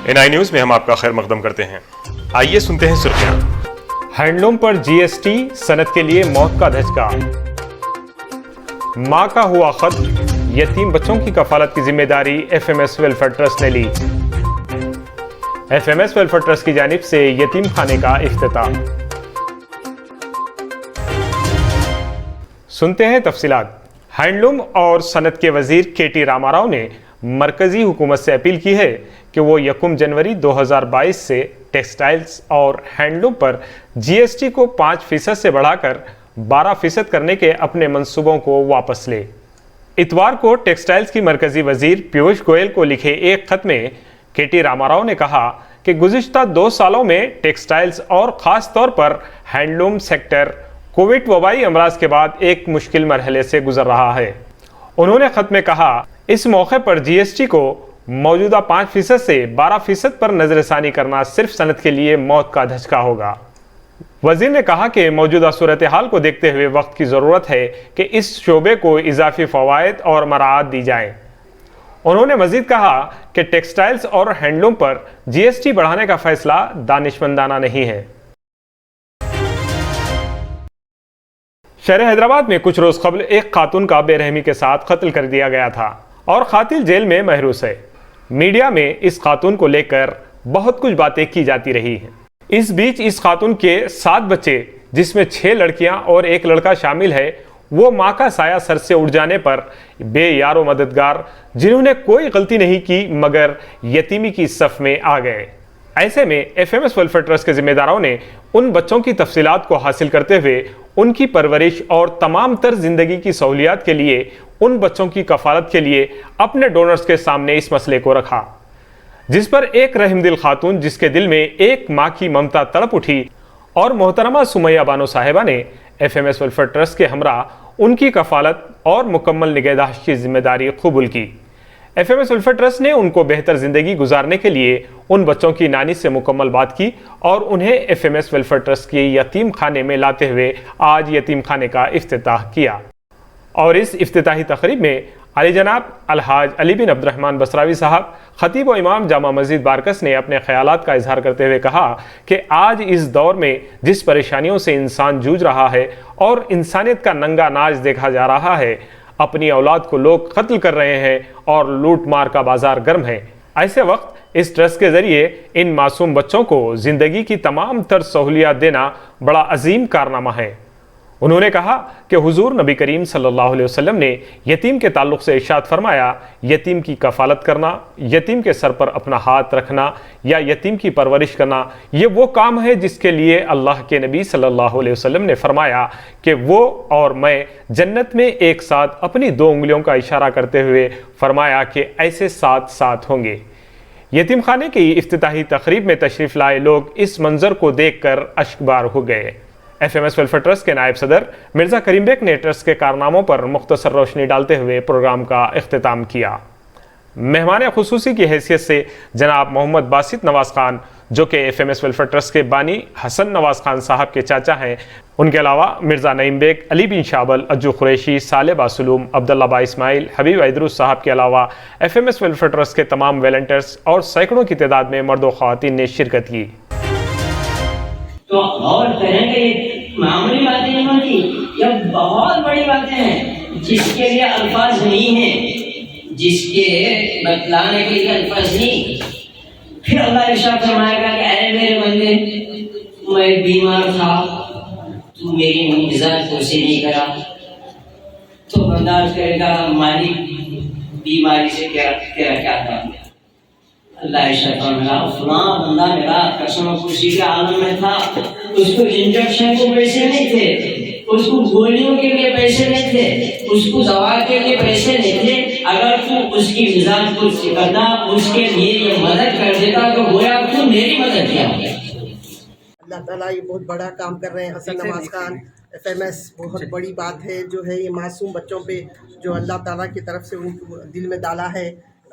NI news میں ہم آپ کا خیر مقدم کرتے ہیں۔ آئیے سنتے ہیں سرخیاں۔ ہینڈلوم پر GST صنعت کے لیے موت کا دھچکا۔ ماں کا ہوا خط، یتیم بچوں کی کفالت کی ذمہ داری FMS ویلفیئر ٹرسٹ نے لی۔ FMS ویلفیئر ٹرسٹ کی جانب سے یتیم خانے کا افتتاح۔ سنتے ہیں تفصیلات۔ ہینڈلوم اور صنعت کے وزیر KT راما راؤ نے مرکزی حکومت سے اپیل کی ہے کہ وہ 1 جنوری 2022 سے ٹیکسٹائلز اور ہینڈلوم پر GST کو 5% سے بڑھا کر 12% کرنے کے اپنے منصوبوں کو واپس لے۔ اتوار کو ٹیکسٹائلز کی مرکزی وزیر پیوش گوئل کو لکھے ایک خط میں KT راما راؤ نے کہا کہ گزشتہ 2 سالوں میں ٹیکسٹائلز اور خاص طور پر ہینڈلوم سیکٹر کووڈ وبائی امراض کے بعد ایک مشکل مرحلے سے گزر رہا ہے۔ انہوں نے خط میں کہا، اس موقع پر GST کو موجودہ 5% سے 12% پر نظر ثانی کرنا صرف صنعت کے لیے موت کا دھچکا ہوگا۔ وزیر نے کہا کہ موجودہ صورتحال کو دیکھتے ہوئے وقت کی ضرورت ہے کہ اس شعبے کو اضافی فوائد اور مراعات دی جائیں۔ انہوں نے مزید کہا کہ ٹیکسٹائلز اور ہینڈلوم پر GST بڑھانے کا فیصلہ دانشمندانہ نہیں ہے۔ شہر حیدرآباد میں کچھ روز قبل ایک خاتون کا بے رحمی کے ساتھ قتل کر دیا گیا تھا اور قاتل جیل میں محروس ہے۔ میڈیا میں اس خاتون کو لے کر بہت کچھ باتیں کی جاتی رہی ہیں۔ اس بیچ اس خاتون کے 7 بچے، جس میں 6 لڑکیاں اور 1 لڑکا شامل ہے، وہ ماں کا سایہ سر سے اٹھ جانے پر بے یار و مددگار، جنہوں نے کوئی غلطی نہیں کی مگر یتیمی کی صف میں آ گئے۔ ایسے میں FMS ویلفیئر ٹرسٹ کے ذمہ داروں نے ان بچوں کی تفصیلات کو حاصل کرتے ہوئے ان کی پرورش اور تمام تر زندگی کی سہولیات کے لیے ان بچوں کی کفالت کے لیے اپنے ڈونرز کے سامنے اس مسئلے کو رکھا، جس پر ایک رحم دل خاتون، جس کے دل میں ایک ماں کی ممتا تڑپ اٹھی، اور محترمہ سمیہ بانو صاحبہ نے FMS ویلفیئر ٹرسٹ کے ہمراہ ان کی کفالت اور مکمل نگہداشت کی ذمہ داری قبول کی۔ FMS ویلفیئر ٹرسٹ نے ان کو بہتر زندگی گزارنے کے لیے ان بچوں کی نانی سے مکمل بات کی اور انہیں FMS ویلفیئر ٹرسٹ کے یتیم خانے میں لاتے ہوئے آج یتیم خانے کا افتتاح کیا۔ اور اس افتتاحی تقریب میں علی جناب الحاج علی بن عبد الرحمن بصراوی صاحب، خطیب و امام جامع مسجد بارکس، نے اپنے خیالات کا اظہار کرتے ہوئے کہا کہ آج اس دور میں جس پریشانیوں سے انسان جوجھ رہا ہے اور انسانیت کا ننگا ناچ دیکھا جا رہا ہے، اپنی اولاد کو لوگ قتل کر رہے ہیں اور لوٹ مار کا بازار گرم ہے، ایسے وقت اس ٹرسٹ کے ذریعے ان معصوم بچوں کو زندگی کی تمام تر سہولیات دینا بڑا عظیم کارنامہ ہے۔ انہوں نے کہا کہ حضور نبی کریم صلی اللہ علیہ وسلم نے یتیم کے تعلق سے ارشاد فرمایا، یتیم کی کفالت کرنا، یتیم کے سر پر اپنا ہاتھ رکھنا یا یتیم کی پرورش کرنا، یہ وہ کام ہے جس کے لیے اللہ کے نبی صلی اللہ علیہ وسلم نے فرمایا کہ وہ اور میں جنت میں ایک ساتھ اپنی 2 انگلیوں کا اشارہ کرتے ہوئے فرمایا کہ ایسے 7 ساتھ ہوں گے۔ یتیم خانے کی افتتاحی تقریب میں تشریف لائے لوگ اس منظر کو دیکھ کر اشکبار ہو گئے۔ FMS ویلفیئر ٹرسٹ کے نائب صدر مرزا کریم بیگ نے ٹرسٹ کے کارناموں پر مختصر روشنی ڈالتے ہوئے پروگرام کا اختتام کیا۔ مہمان خصوصی کی حیثیت سے جناب محمد باسط نواز خان، جو کہ FMS ویلفیئر ٹرسٹ کے بانی حسن نواز خان صاحب کے چاچا ہیں، ان کے علاوہ مرزا نعیم بیگ، علی بن شابل، اجو قریشی، صالح باسلوم، عبداللہ با اسماعیل، حبیب ایدروس صاحب کے علاوہ FMS ویلفیئر ٹرسٹ کے تمام والنٹیئرز اور سینکڑوں کی تعداد میں مرد و خواتین نے شرکت کی۔ تو غور کریں کہ یہ معمولی باتیں نہیں ہوتی، یہ بہت بڑی باتیں ہیں جس کے لیے الفاظ نہیں ہیں، جس کے بتلانے کے لیے الفاظ نہیں۔ پھر اللہ ارشاد فرمائے گا کہ اے میرے بندے، میں بیمار تھا، تو میری معجزات کو سے نہیں کرا، تو بندہ کرے گا مالک بیماری سے تیرا کیا تھا؟ اللہ ارشاد فرمایا فلاں بندہ میرا قسم خوشی کے عالم میں تھا، اس کو انجیکشن کو پیسے نہیں تھے، اس کو گولیوں کے لیے پیسے نہیں تھے، اس کو دوا کے لیے پیسے نہیں تھے، اگر تو اس کی مزاج کو سکھاتا، اس کے لیے یہ مدد کر دیتا تو گویا تو میری مدد کیا ہوگا۔ اللہ تعالیٰ یہ بہت بڑا کام کر رہے ہیں حسن نواز خان۔ FMS بہت بڑی بات ہے جو ہے یہ معصوم بچوں پہ جو اللہ تعالیٰ کی طرف سے ان کو دل میں ڈالا ہے،